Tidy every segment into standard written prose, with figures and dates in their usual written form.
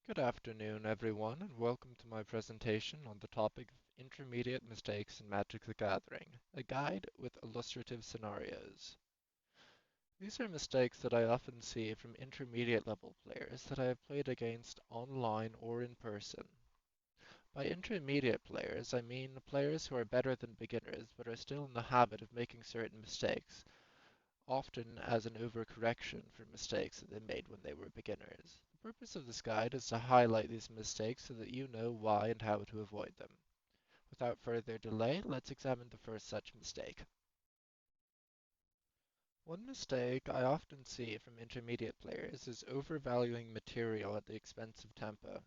Good afternoon, everyone, and welcome to my presentation on the topic of intermediate mistakes in Magic the Gathering, a guide with illustrative scenarios. These are mistakes that I often see from intermediate level players that I have played against online or in person. By intermediate players, I mean players who are better than beginners but are still in the habit of making certain mistakes, often as an overcorrection for mistakes that they made when they were beginners. The purpose of this guide is to highlight these mistakes so that you know why and how to avoid them. Without further delay, let's examine the first such mistake. One mistake I often see from intermediate players is overvaluing material at the expense of tempo.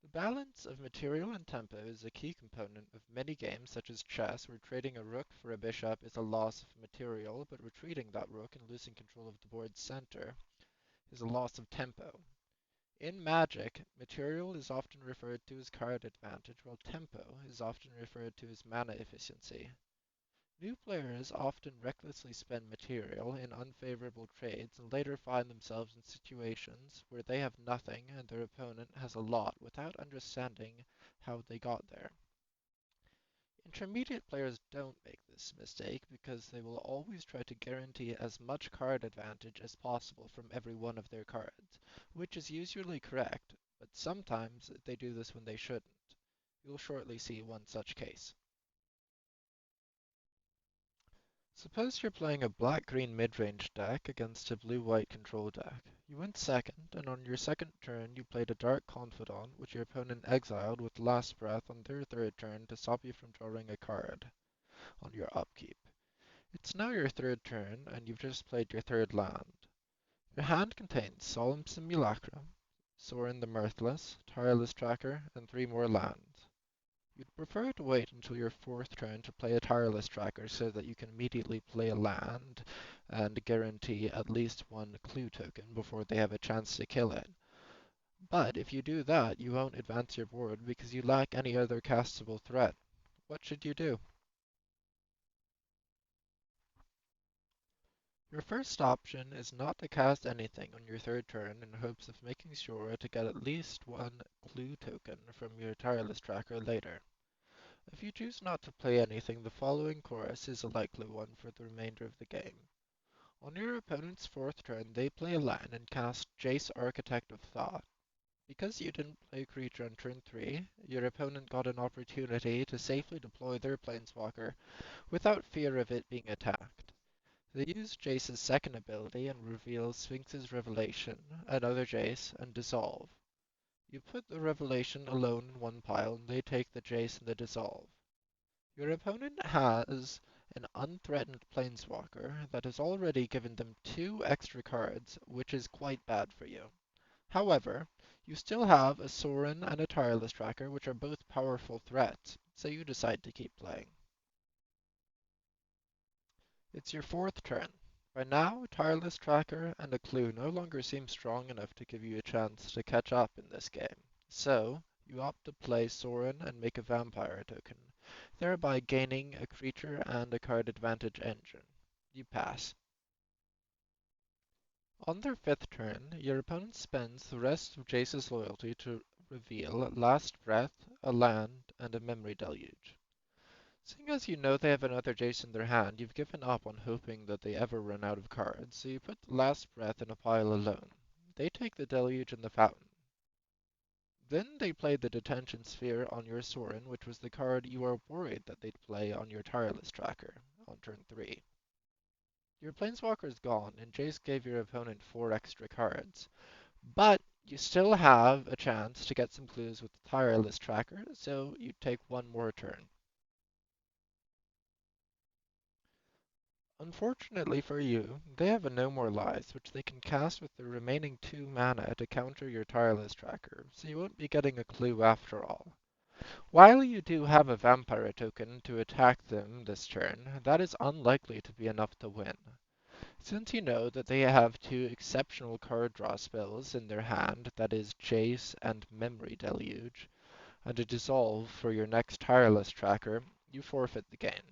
The balance of material and tempo is a key component of many games such as chess, where trading a rook for a bishop is a loss of material, but retreating that rook and losing control of the board's center is a loss of tempo. In Magic, material is often referred to as card advantage, while tempo is often referred to as mana efficiency. New players often recklessly spend material in unfavorable trades and later find themselves in situations where they have nothing and their opponent has a lot without understanding how they got there. Intermediate players don't make this mistake because they will always try to guarantee as much card advantage as possible from every one of their cards, which is usually correct, but sometimes they do this when they shouldn't. You'll shortly see one such case. Suppose you're playing a black-green mid-range deck against a blue-white control deck. You went second, and on your second turn you played a Dark Confidant, which your opponent exiled with Last Breath on their third turn to stop you from drawing a card on your upkeep. It's now your third turn, and you've just played your third land. Your hand contains Solemn Simulacrum, Sorin the Mirthless, Tireless Tracker, and three more lands. You'd prefer to wait until your fourth turn to play a Tireless Tracker so that you can immediately play a land and guarantee at least one clue token before they have a chance to kill it. But if you do that, you won't advance your board because you lack any other castable threat. What should you do? Your first option is not to cast anything on your third turn in hopes of making sure to get at least one clue token from your Tireless Tracker later. If you choose not to play anything, the following course is a likely one for the remainder of the game. On your opponent's fourth turn, they play a land and cast Jace Architect of Thought. Because you didn't play a creature on turn 3, your opponent got an opportunity to safely deploy their Planeswalker without fear of it being attacked. They use Jace's second ability and reveal Sphinx's Revelation, another Jace, and Dissolve. You put the Revelation alone in one pile and they take the Jace and the Dissolve. Your opponent has an unthreatened Planeswalker that has already given them 2 extra cards, which is quite bad for you. However, you still have a Sorin and a Tireless Tracker, which are both powerful threats, so you decide to keep playing. It's your fourth turn. By now, Tireless Tracker and a clue no longer seem strong enough to give you a chance to catch up in this game. So, you opt to play Sorin and make a Vampire token, thereby gaining a creature and a card advantage engine. You pass. On their fifth turn, your opponent spends the rest of Jace's loyalty to reveal Last Breath, a land, and a Memory Deluge. Seeing as you know they have another Jace in their hand, you've given up on hoping that they ever run out of cards, so you put the Last Breath in a pile alone. They take the Deluge and the Fountain. Then they play the Detention Sphere on your Sorin, which was the card you were worried that they'd play on your Tireless Tracker on turn 3. Your Planeswalker is gone, and Jace gave your opponent 4 extra cards. But you still have a chance to get some clues with the Tireless Tracker, so you take one more turn. Unfortunately for you, they have a No More Lies, which they can cast with the remaining 2 mana to counter your Tireless Tracker, so you won't be getting a clue after all. While you do have a Vampire token to attack them this turn, that is unlikely to be enough to win. Since you know that they have 2 exceptional card draw spells in their hand, that is Jace and Memory Deluge, and a Dissolve for your next Tireless Tracker, you forfeit the game.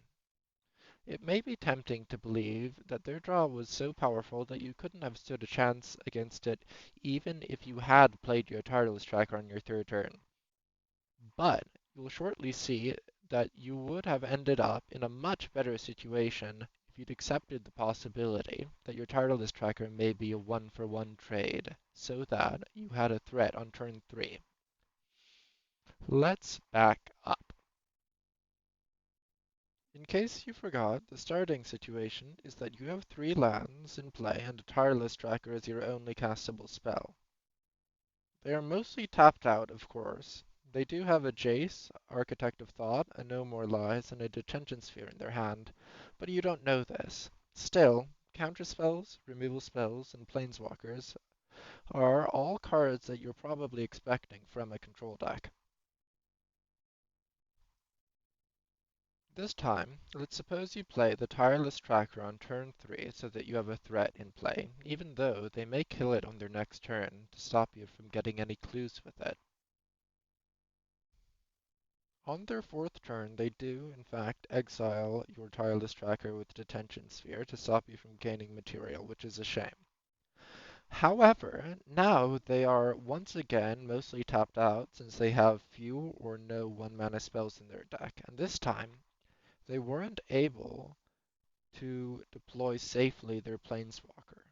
It may be tempting to believe that their draw was so powerful that you couldn't have stood a chance against it even if you had played your Tireless Tracker on your third turn. But you'll shortly see that you would have ended up in a much better situation if you'd accepted the possibility that your Tireless Tracker may be a one-for-one trade, so that you had a threat on turn 3. Let's back up. In case you forgot, the starting situation is that you have 3 lands in play and a Tireless Tracker is your only castable spell. They are mostly tapped out, of course. They do have a Jace, Architect of Thought, a No More Lies, and a Detention Sphere in their hand, but you don't know this. Still, counterspells, removal spells, and planeswalkers are all cards that you're probably expecting from a control deck. This time, let's suppose you play the Tireless Tracker on turn 3 so that you have a threat in play, even though they may kill it on their next turn to stop you from getting any clues with it. On their fourth turn, they do, in fact, exile your Tireless Tracker with Detention Sphere to stop you from gaining material, which is a shame. However, now they are once again mostly tapped out since they have few or no 1-mana spells in their deck, and this time they weren't able to deploy safely their Planeswalker.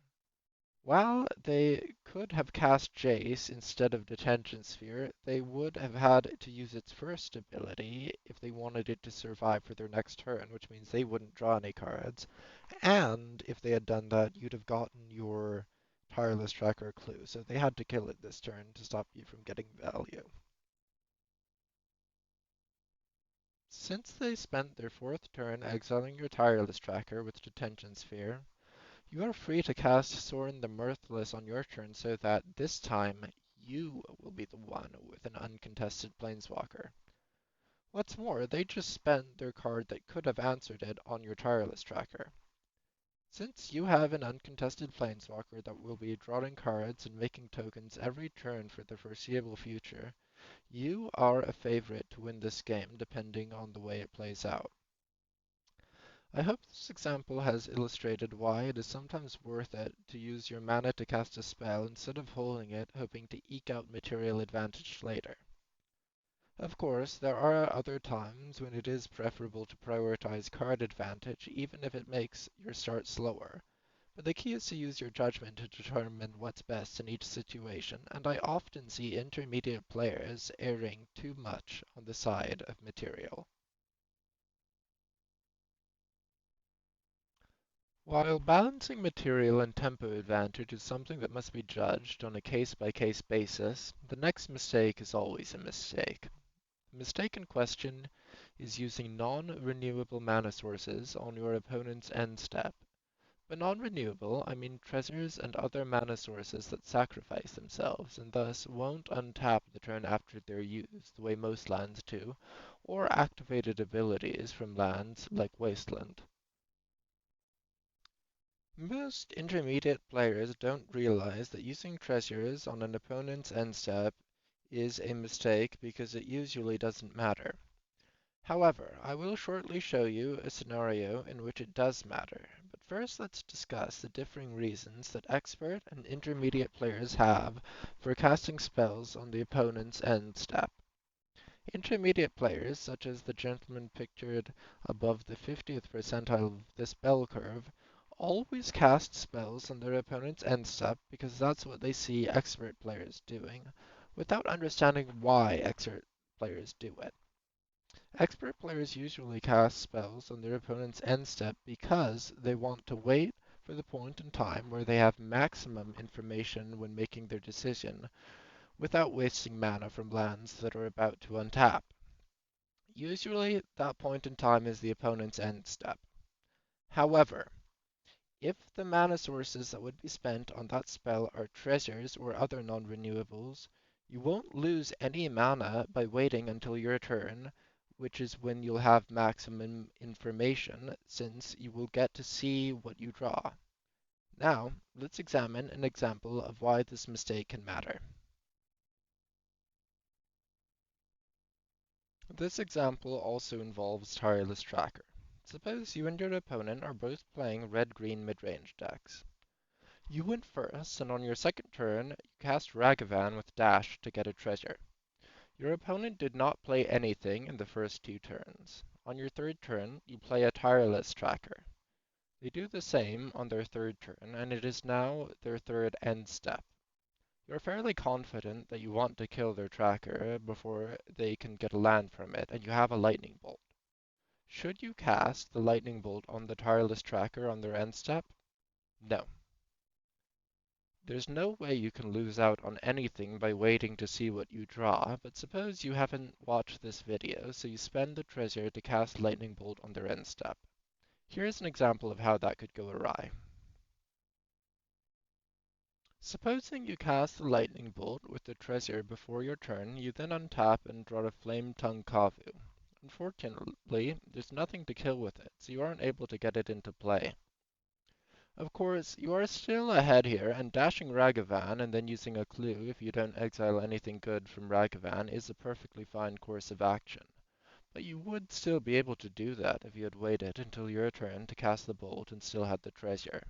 While they could have cast Jace instead of Detention Sphere, they would have had to use its first ability if they wanted it to survive for their next turn, which means they wouldn't draw any cards. And if they had done that, you'd have gotten your Tireless Tracker clue. So they had to kill it this turn to stop you from getting value. Since they spent their fourth turn exiling your Tireless Tracker with Detention Sphere, you are free to cast Sorin the Mirthless on your turn so that this time you will be the one with an uncontested Planeswalker. What's more, they just spent their card that could have answered it on your Tireless Tracker. Since you have an uncontested Planeswalker that will be drawing cards and making tokens every turn for the foreseeable future, you are a favorite to win this game depending on the way it plays out. I hope this example has illustrated why it is sometimes worth it to use your mana to cast a spell instead of holding it hoping to eke out material advantage later. Of course, there are other times when it is preferable to prioritize card advantage even if it makes your start slower, but the key is to use your judgment to determine what's best in each situation, and I often see intermediate players erring too much on the side of material. While balancing material and tempo advantage is something that must be judged on a case-by-case basis, the next mistake is always a mistake. The mistake in question is using non-renewable mana sources on your opponent's end step. By non-renewable, I mean treasures and other mana sources that sacrifice themselves and thus won't untap the turn after they're used, the way most lands do, or activated abilities from lands like Wasteland. Most intermediate players don't realize that using treasures on an opponent's end step is a mistake because it usually doesn't matter. However, I will shortly show you a scenario in which it does matter, but first let's discuss the differing reasons that expert and intermediate players have for casting spells on the opponent's end step. Intermediate players, such as the gentleman pictured above the 50th percentile of this bell curve, always cast spells on their opponent's end step because that's what they see expert players doing, without understanding why expert players do it. Expert players usually cast spells on their opponent's end step because they want to wait for the point in time where they have maximum information when making their decision, without wasting mana from lands that are about to untap. Usually, that point in time is the opponent's end step. However, if the mana sources that would be spent on that spell are treasures or other non-renewables, you won't lose any mana by waiting until your turn, which is when you'll have maximum information, since you will get to see what you draw. Now, let's examine an example of why this mistake can matter. This example also involves Tireless Tracker. Suppose you and your opponent are both playing red-green mid-range decks. You went first, and on your second turn, you cast Ragavan with Dash to get a treasure. Your opponent did not play anything in the first 2 turns. On your third turn, you play a Tireless Tracker. They do the same on their third turn, and it is now their third end step. You're fairly confident that you want to kill their tracker before they can get a land from it, and you have a Lightning Bolt. Should you cast the Lightning Bolt on the Tireless Tracker on their end step? No. There's no way you can lose out on anything by waiting to see what you draw, but suppose you haven't watched this video, so you spend the treasure to cast Lightning Bolt on their end step. Here's an example of how that could go awry. Supposing you cast the Lightning Bolt with the treasure before your turn, you then untap and draw a Flame Tongue Kavu. Unfortunately, there's nothing to kill with it, so you aren't able to get it into play. Of course, you are still ahead here, and dashing Ragavan and then using a clue if you don't exile anything good from Ragavan is a perfectly fine course of action. But you would still be able to do that if you had waited until your turn to cast the bolt and still had the treasure.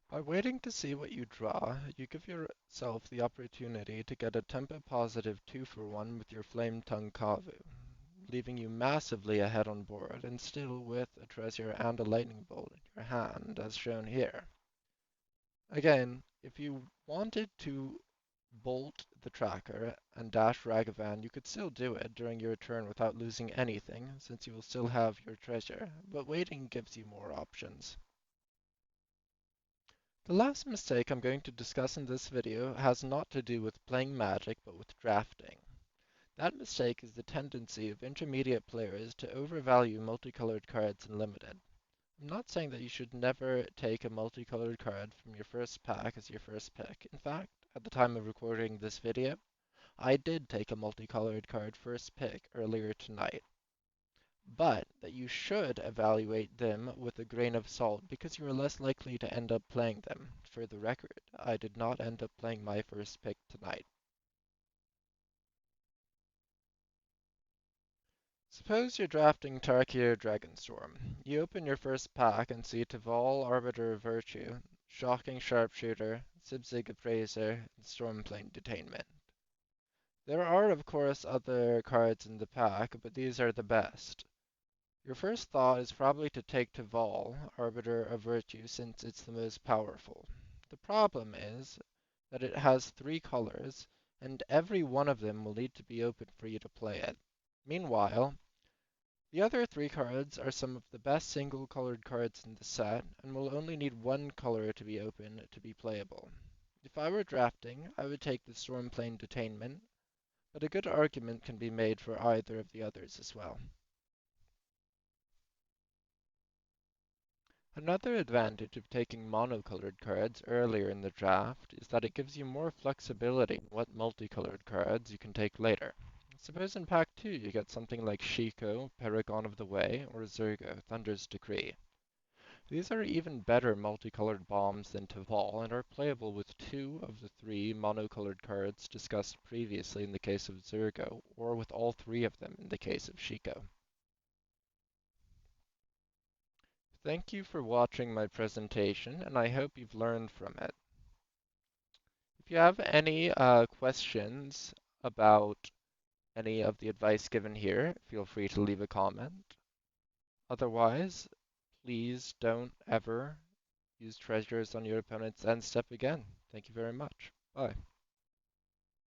By waiting to see what you draw, you give yourself the opportunity to get a tempo positive 2-for-1 with your Flame Tongue Kavu, leaving you massively ahead on board and still with a treasure and a lightning bolt in your hand, as shown here. Again, if you wanted to bolt the tracker and dash Ragavan, you could still do it during your turn without losing anything, since you will still have your treasure, but waiting gives you more options. The last mistake I'm going to discuss in this video has not to do with playing Magic, but with drafting. That mistake is the tendency of intermediate players to overvalue multicolored cards in Limited. I'm not saying that you should never take a multicolored card from your first pack as your first pick. In fact, at the time of recording this video, I did take a multicolored card first pick earlier tonight. But that you should evaluate them with a grain of salt because you are less likely to end up playing them. For the record, I did not end up playing my first pick tonight. Suppose you're drafting Tarkir Dragonstorm. You open your first pack and see Tival, Arbiter of Virtue, Shocking Sharpshooter, Sibzig Appraiser, and Stormplane Detainment. There are, of course, other cards in the pack, but these are the best. Your first thought is probably to take Tival, Arbiter of Virtue, since it's the most powerful. The problem is that it has 3 colors, and every one of them will need to be open for you to play it. Meanwhile, the other 3 cards are some of the best single-colored cards in the set, and will only need 1 color to be open to be playable. If I were drafting, I would take the Stormplane Detainment, but a good argument can be made for either of the others as well. Another advantage of taking monocolored cards earlier in the draft is that it gives you more flexibility in what multicolored cards you can take later. Suppose in Pack 2 you get something like Shiko, Paragon of the Way, or Zergo, Thunder's Decree. These are even better multicolored bombs than Tival and are playable with 2 of the 3 monocolored cards discussed previously in the case of Zergo, or with all 3 of them in the case of Shiko. Thank you for watching my presentation, and I hope you've learned from it. If you have any questions about any of the advice given here, feel free to leave a comment. Otherwise, please don't ever use treasures on your opponent's end step again. Thank you very much. Bye.